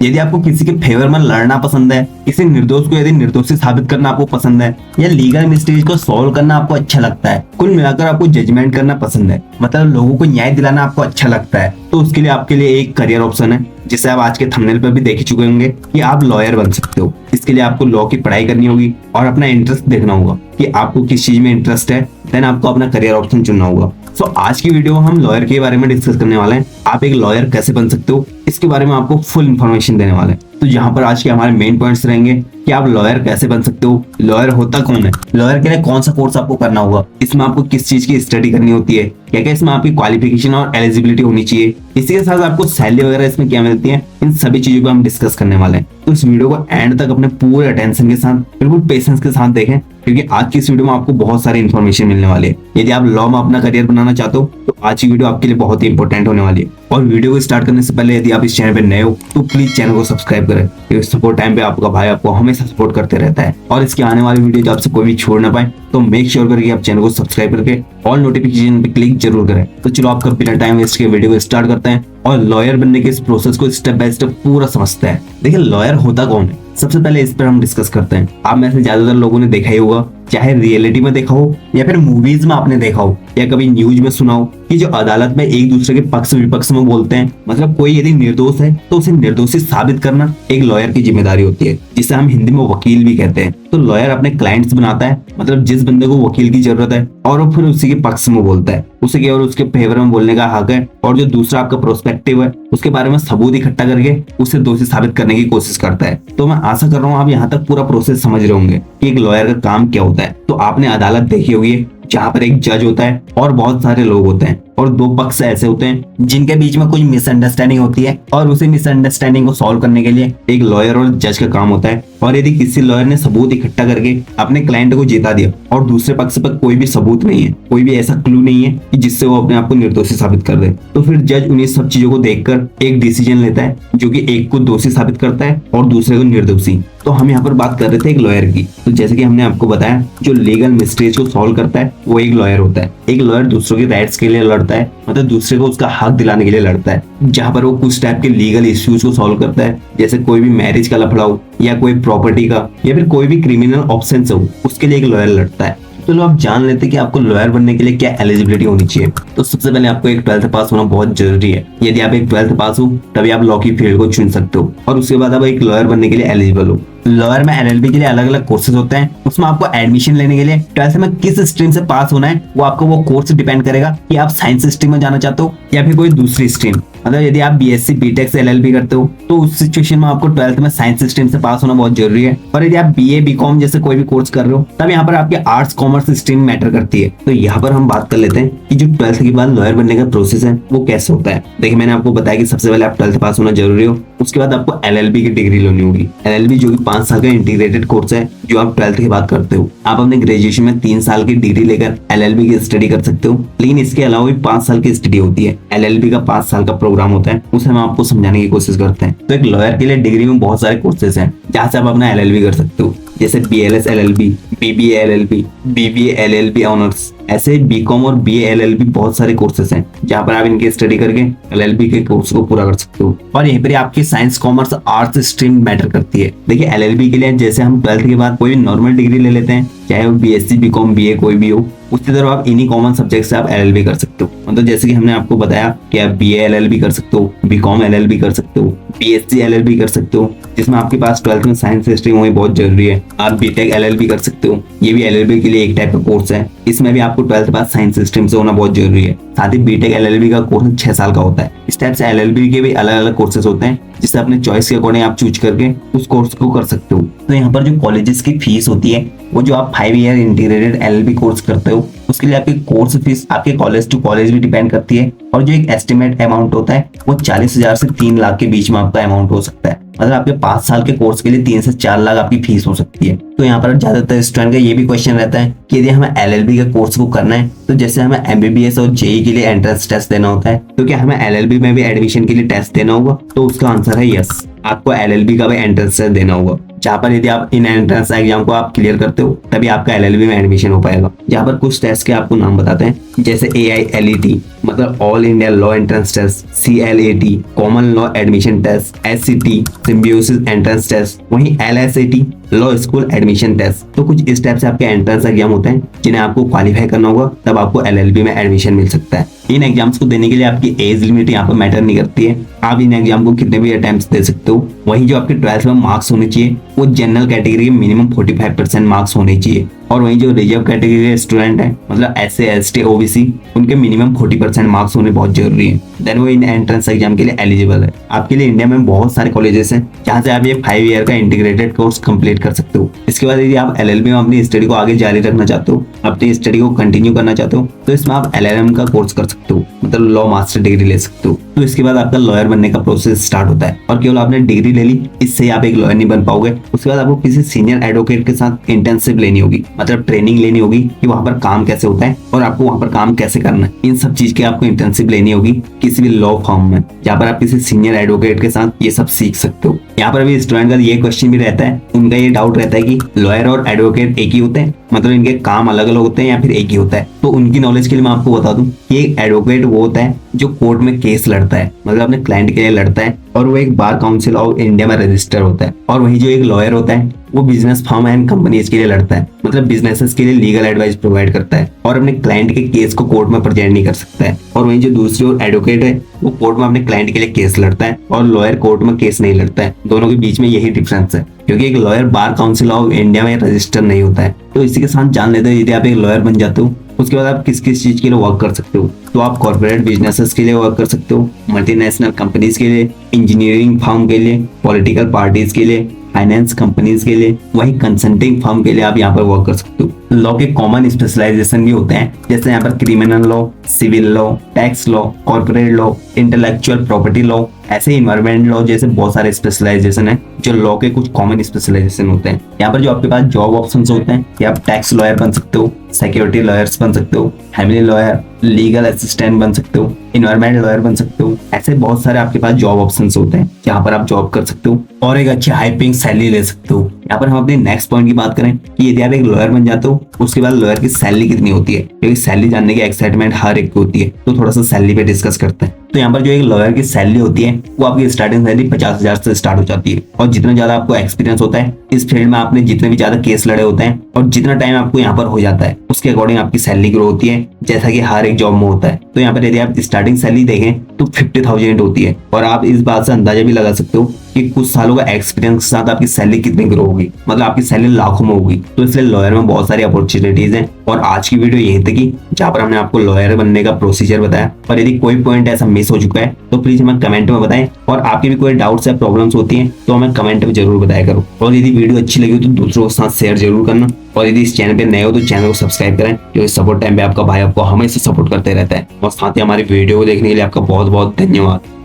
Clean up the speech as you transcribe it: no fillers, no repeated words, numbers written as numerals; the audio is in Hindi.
यदि आपको किसी के फेवर में लड़ना पसंद है, किसी निर्दोष को यदि निर्दोषी साबित करना आपको पसंद है, या लीगल मिस्ट्रीज को सॉल्व करना आपको अच्छा लगता है, कुल मिलाकर आपको जजमेंट करना पसंद है, मतलब लोगों को न्याय दिलाना आपको अच्छा लगता है, तो उसके लिए आपके लिए एक करियर ऑप्शन है जिसे आप आज के थंबनेल पर भी देख चुके होंगे कि आप लॉयर बन सकते हो। इसके लिए आपको लॉ की पढ़ाई करनी होगी और अपना इंटरेस्ट देखना होगा कि आपको किस चीज में इंटरेस्ट है, देन आपको अपना करियर ऑप्शन चुनना होगा। सो आज की वीडियो में हम लॉयर के बारे में डिस्कस करने वाले हैं। आप एक लॉयर कैसे बन सकते हो, इसके बारे में आपको फुल इन्फॉर्मेशन देने वाले हैं। तो यहाँ पर आज के हमारे मेन पॉइंट्स रहेंगे कि आप लॉयर कैसे बन सकते हो, लॉयर होता कौन है, लॉयर के लिए कौन सा कोर्स आपको करना होगा, इसमें आपको किस चीज की स्टडी करनी होती है, क्या क्या इसमें आपकी क्वालिफिकेशन और एलिजिबिलिटी होनी चाहिए, इसी के साथ आपको सैलरी वगैरह इसमें क्या मिलती है, इन सभी चीजों को हम डिस्कस करने वाले हैं। तो इस वीडियो को एंड तक अपने पूरे अटेंशन के साथ, बिल्कुल पेशेंस के साथ देखें, क्योंकि आज की इस वीडियो में आपको बहुत सारी इन्फॉर्मेशन मिलने वाली है। यदि आप लॉ में अपना करियर बनाना चाहते हो तो आज की वीडियो आपके लिए बहुत ही इंपॉर्टेंट होने वाली है। और वीडियो को स्टार्ट करने से पहले यदि आप इस चैनल पे नए हो तो प्लीज चैनल को सब्सक्राइब करें, क्योंकि सपोर्ट टाइम पे आपका भाई आपको हमेशा सपोर्ट करते रहता है। और इसके आने वाली वीडियो जो आपसे कोई भी छोड़ ना पाए तो मेक श्योर करें कि आप चैनल को सब्सक्राइब करके ऑल नोटिफिकेशन पे क्लिक जरूर करें। तो चलो आपका बिना टाइम वेस्ट के वीडियो को स्टार्ट करते हैं और लॉयर बनने के इस प्रोसेस को स्टेप बाय स्टेप पूरा समझते हैं। देखिए लॉयर होता कौन है, सबसे पहले इस पर हम डिस्कस करते हैं। आप में से ज्यादातर लोगों ने देखा ही होगा, चाहे रियलिटी में देखा हो या फिर मूवीज में आपने देखा हो या कभी न्यूज में सुना हो कि जो अदालत में एक दूसरे के पक्ष विपक्ष में बोलते हैं, मतलब कोई यदि निर्दोष है तो उसे निर्दोषी साबित करना एक लॉयर की जिम्मेदारी होती है, जिसे हम हिंदी में वकील भी कहते हैं। तो लॉयर अपने क्लाइंट्स बनाता है, मतलब जिस बंदे को वकील की जरूरत है, और वो फिर उसी के पक्ष में बोलता है, उसे केवल उसके फेवर में बोलने का हक है। और जो दूसरा आपका प्रोस्पेक्टिव है उसके बारे में सबूत इकट्ठा करके उसे दोषी साबित करने की कोशिश करता है। तो मैं आशा कर रहा हूँ आप यहाँ तक पूरा प्रोसेस समझ रहे होंगे कि एक लॉयर का काम क्या होता है। तो आपने अदालत देखी होगी जहाँ पर एक जज होता है और बहुत सारे लोग होते हैं, और दो पक्ष ऐसे होते हैं जिनके बीच में कुछ मिसअंडरस्टैंडिंग होती है, और उसी मिसअंडरस्टैंडिंग को सॉल्व करने के लिए एक लॉयर और जज का काम होता है। और यदि किसी लॉयर ने सबूत इकट्ठा करके अपने क्लाइंट को जिता दिया और दूसरे पक्ष पर कोई भी सबूत नहीं है, कोई भी ऐसा क्लू नहीं है कि जिससे वो अपने आप को निर्दोषी साबित कर दे, तो फिर जज उन्हीं सब चीजों को देखकर एक डिसीजन लेता है जो कि एक को दोषी साबित करता है और दूसरे को निर्दोषी। तो हम यहाँ पर बात कर रहे थे एक लॉयर की। तो जैसे कि हमने आपको बताया, जो लीगल मिस्ट्रीज को सॉल्व करता है वो एक लॉयर होता है। एक लॉयर दूसरों के राइट्स के लिए लड़ता है, मतलब दूसरे को उसका हक दिलाने के लिए लड़ता है। जहाँ पर वो कुछ टाइप के लीगल इश्यूज को सॉल्व करता है, जैसे कोई भी मैरिज का लफड़ा हो या कोई प्रॉपर्टी का या फिर कोई भी क्रिमिनल ऑप्शन हो, उसके लिए एक लॉयर लड़ता है। तो लो आप जान लेते हैं कि आपको लॉयर बनने के लिए क्या एलिजिबिलिटी होनी चाहिए। तो सबसे पहले आपको एक 12th पास होना बहुत जरूरी है। यदि आप एक 12th पास हो तभी आप लॉ की फील्ड को चुन सकते हो, और उसके बाद आप एक लॉयर बनने के लिए एलिजिबल हो। लॉयर में एलएलबी के लिए अलग अलग कोर्सेज होते हैं। उसमें आपको एडमिशन लेने के लिए 12th में किस स्ट्रीम से पास होना है वो आपको वो कोर्स डिपेंड करेगा कि आप साइंस स्ट्रीम में जाना चाहते हो या फिर कोई दूसरी स्ट्रीम। मतलब यदि आप बीएससी बीटेक से एलएलबी करते हो तो उस सिचुएशन में आपको 12th में साइंस स्ट्रीम से पास होना बहुत जरूरी है। और यदि आप बीए बीकॉम जैसे कोई भी कोर्स कर रहे हो तब यहाँ पर आपके आर्ट्स कॉमर्स स्ट्रीम मैटर करती है। तो यहाँ पर हम बात कर लेते हैं कि जो 12th के बाद लॉयर बनने का प्रोसेस है वो कैसे होता है। देखिए मैंने आपको बताया कि सबसे पहले आप 12th पास होना जरूरी हो, उसके बाद आपको एलएलबी की डिग्री लेनी होगी। एलएलबी जो कि 5 साल का इंटीग्रेटेड कोर्स है जो आप 12th के बाद करते हो। आप अपने ग्रेजुएशन में 3 साल की डिग्री लेकर एलएलबी की स्टडी कर सकते हो, लेकिन इसके अलावा भी 5 साल की स्टडी होती है। एलएलबी का 5 साल का प्रोग्राम होता है, उसे हम आपको समझाने की कोशिश करते हैं। तो एक लॉयर के लिए डिग्री में बहुत सारे कोर्सेज हैं जहाँ से आप अपना एलएलबी कर सकते हो, जैसे BLS LLB, BBA LLB, BBA LLB honours. ऐसे बीकॉम और बीए एलएलबी बहुत सारे कोर्सेज हैं जहाँ पर आप इनकी स्टडी करके एलएलबी के कोर्स को पूरा कर सकते हो। और यहीं पर आपकी science commerce arts stream matter करती है। देखिए एलएलबी के लिए जैसे हम 12th के बाद कोई नॉर्मल डिग्री ले लेते हैं, चाहे वो बीएससी बीकॉम बीए कोई भी हो, उसी तरह आप इन्हीं कॉमन सब्जेक्ट से आप एलएलबी कर सकते हो। मतलब जैसे कि हमने आपको बताया कि आप बीए एलएलबी कर सकते हो, बीकॉम एलएलबी कर सकते हो, बीएससी एलएलबी कर सकते हो, जिसमें आपके पास 12th में साइंस स्ट्रीम होनी बहुत जरूरी है। आप बीटेक एलएलबी कर सकते हो, ये भी एलएलबी के लिए एक टाइप का कोर्स है। इसमें भी आपको 12th बाद साइंस स्ट्रीम से होना बहुत जरूरी है। साथ ही बीटेक एलएलबी का कोर्स 6 साल का होता है। इस टाइप से एलएलबी के भी अलग अलग कोर्सेज होते हैं, जिससे अपने चॉइस के अकॉर्डिंग आप चूज करके उस कोर्स को कर सकते हो। तो यहाँ पर जो कॉलेजेस की फीस होती है, वो जो आप 5 ईयर इंटीग्रेटेड एलएलबी कोर्स करते हो उसके लिए आपकी कोर्स फीस आपके कॉलेज टू कॉलेज भी डिपेंड करती है। और जो एक एस्टिमेट अमाउंट होता है वो 40,000 से 3 लाख के बीच में आपका अमाउंट हो सकता है। मतलब आपके 5 साल के कोर्स के लिए 3 से 4 लाख आपकी फीस हो सकती है। तो यहाँ पर ज्यादातर स्टूडेंट का ये भी क्वेश्चन रहता है कि यदि हमें एलएलबी के कोर्स को करना है तो जैसे हमें एमबीबीएस और जेई के लिए एंट्रेंस टेस्ट देना होता है, तो क्या हमें एलएलबी में भी एडमिशन के लिए टेस्ट देना होगा? तो उसका आंसर है यस, आपको एलएलबी का भी एंट्रेंस टेस्ट देना होगा। जहाँ पर यदि आप इन एंट्रेंस एग्जाम को आप क्लियर करते हो तभी आपका एलएलबी में एडमिशन हो पाएगा। जहाँ पर कुछ टेस्ट के आपको नाम बताते हैं, जैसे AILET, मतलब all India law entrance test, CLAT, common law admission test, SCT, Symbiosis entrance test, वहीं LSAT, law school admission test. तो कुछ इस टाइप से आपके एंट्रेंस एग्जाम होते हैं जिन्हें आपको क्वालिफाई करना होगा, तब आपको LLB में एडमिशन मिल सकता है। इन एग्जाम्स को देने के लिए आपकी एज लिमिट यहाँ पर मैटर नहीं करती है, आप इन एग्जाम को कितने भी अटेम्प्ट्स दे सकते हो। वहीं जो आपके 12th में मार्क्स होने चाहिए वो जनरल कैटेगरी के मिनिमम 45% मार्क्स होने चाहिए, और वहीं जो रिजर्व कैटेगरी के स्टूडेंट है मतलब SC, ST, OBC, उनके मिनिमम 40% मार्क्स होने बहुत जरूरी है, देन वो इन एंट्रेंस एग्जाम के लिए एलिजिबल है। आपके लिए इंडिया में बहुत सारे कॉलेजेस हैं जहाँ से आप ये 5 ईयर का इंटीग्रेटेड कोर्स कंप्लीट कर सकते हो। इसके बाद यदि आप LLB में अपनी स्टडी को आगे जारी रखना चाहते हो, अपनी स्टडी को कंटिन्यू करना चाहते हो, तो इसमें आप LLM का कोर्स कर सकते हो, मतलब लॉ मास्टर डिग्री ले सकते हो। तो इसके बाद आपका लॉयर बनने का प्रोसेस स्टार्ट होता है, और केवल आपने डिग्री ले ली इससे आप एक लॉयर नहीं बन पाओगे। उसके बाद आपको किसी सीनियर एडवोकेट के साथ इंटर्नशिप लेनी होगी, मतलब ट्रेनिंग लेनी होगी कि वहां पर काम कैसे होता है और आपको वहां पर काम कैसे करना है। इन सब चीज की आपको इंटर्नशिप लेनी होगी किसी भी लॉ फर्म में, जहाँ पर आप किसी सीनियर एडवोकेट के साथ ये सब सीख सकते हो। यहाँ पर भी स्टूडेंट का ये क्वेश्चन भी रहता है, उनका ये डाउट रहता है कि लॉयर और एडवोकेट एक ही होते हैं, मतलब इनके काम अलग अलग होते हैं या फिर एक ही होता है। तो उनकी नॉलेज के लिए मैं आपको बता दूं कि एक एडवोकेट वो होता है जो कोर्ट में केस लड़ता है, मतलब अपने क्लाइंट के लिए लड़ता है, और वो एक बार काउंसिल ऑफ इंडिया में रजिस्टर होता है। और वही जो एक लॉयर होता है वो बिजनेस फर्म एंड कंपनीज के लिए लड़ता है, मतलब बिजनेसेस के लिए लीगल एडवाइस प्रोवाइड करता है, और अपने क्लाइंट के केस को कोर्ट में प्रेजेंट नहीं कर सकता है। और वहीं जो दूसरी ओर एडवोकेट है वो कोर्ट में अपने क्लाइंट के लिए केस लड़ता है, और लॉयर कोर्ट में केस नहीं लड़ता है। दोनों के बीच में यही डिफरेंस है, क्योंकि एक lawyer bar council of India में रजिस्टर नहीं होता है। तो इसी के साथ जान लेते हैं, यदि आप एक लॉयर बन जाते हो उसके बाद आप किस किस चीज के लिए वर्क कर सकते हो। तो आप कॉर्पोरेट बिजनेसेस के लिए वर्क कर सकते हो, मल्टीनेशनल कंपनीज के लिए, इंजीनियरिंग फर्म के लिए, पॉलिटिकल पार्टीज के लिए, फाइनेंस कंपनीज के लिए, वहीं कंसल्टिंग फर्म के लिए आप यहाँ पर वर्क कर सकते हो। लॉ के कॉमन स्पेशलाइजेशन भी होते हैं, जैसे यहाँ पर criminal law, civil law, tax law, corporate law, intellectual property law, ऐसे इन्वायरमेंट लॉ जैसे बहुत सारे स्पेशलाइजेशन है जो लॉ के कुछ कॉमन स्पेशलाइजेशन होते हैं। यहाँ पर जो आपके पास जॉब ऑप्शंस होते हैं कि आप टैक्स लॉयर बन सकते हो, सिक्योरिटी लॉयर्स बन सकते हो, फैमिली लॉयर, लीगल असिस्टेंट बन सकते हो, इन्वायरमेंट लॉयर बन सकते हो। ऐसे बहुत सारे आपके पास जॉब ऑप्शंस होते हैं जहाँ पर आप जॉब कर सकते हो और एक अच्छी हाई पेइंग सैलरी ले सकते हो। यहाँ पर हम अपने नेक्स्ट पॉइंट की बात करें कि यदि आप एक लॉयर बन जाते हो उसके बाद लॉयर की सैलरी कितनी होती है, क्योंकि सैलरी जानने की एक्साइटमेंट हर एक को होती है। तो थोड़ा सा सैलरी पे डिस्कस करते हैं। तो यहाँ पर जो एक लॉयर की सैलरी होती है वो आपकी स्टार्टिंग सैलरी 50,000 से स्टार्ट हो जाती है, और जितना ज्यादा आपको एक्सपीरियंस होता है इस फील्ड में, आपने जितने भी ज्यादा केस लड़े होते हैं और जितना टाइम आपको यहाँ पर हो जाता है उसके अकॉर्डिंग आपकी सैलरी ग्रो होती है, जैसा कि हर एक जॉब में होता है। तो यहाँ पर यदि आप स्टार्टिंग सैलरी देखें तो 50,000 होती है, और आप इस बात से अंदाजा भी लगा सकते हो कि कुछ सालों का एक्सपीरियंस के साथ आपकी सैलरी कितनी ग्रो होगी, मतलब आपकी सैलरी लाखों में होगी। तो इसलिए लॉयर में बहुत सारी अपॉर्चुनिटीज हैं, और आज की वीडियो यही थी कि जहाँ पर हमने आपको लॉयर बनने का प्रोसीजर बताया। और यदि कोई पॉइंट ऐसा मिस हो चुका है तो प्लीज हमें कमेंट में बताएं, और आपकी भी कोई डाउट्स या प्रॉब्लम्स होती हैं तो हमें कमेंट में जरूर बताया करो। और यदि वीडियो अच्छी लगी हो तो दूसरों के साथ शेयर जरूर करना, और यदि इस चैनल पे नए हो तो चैनल को सब्सक्राइब करें, क्योंकि सपोर्ट टाइम पे आपका भाई आपको हमेशा सपोर्ट करते रहता है। और साथ ही हमारी वीडियो को देखने के लिए आपका बहुत बहुत धन्यवाद।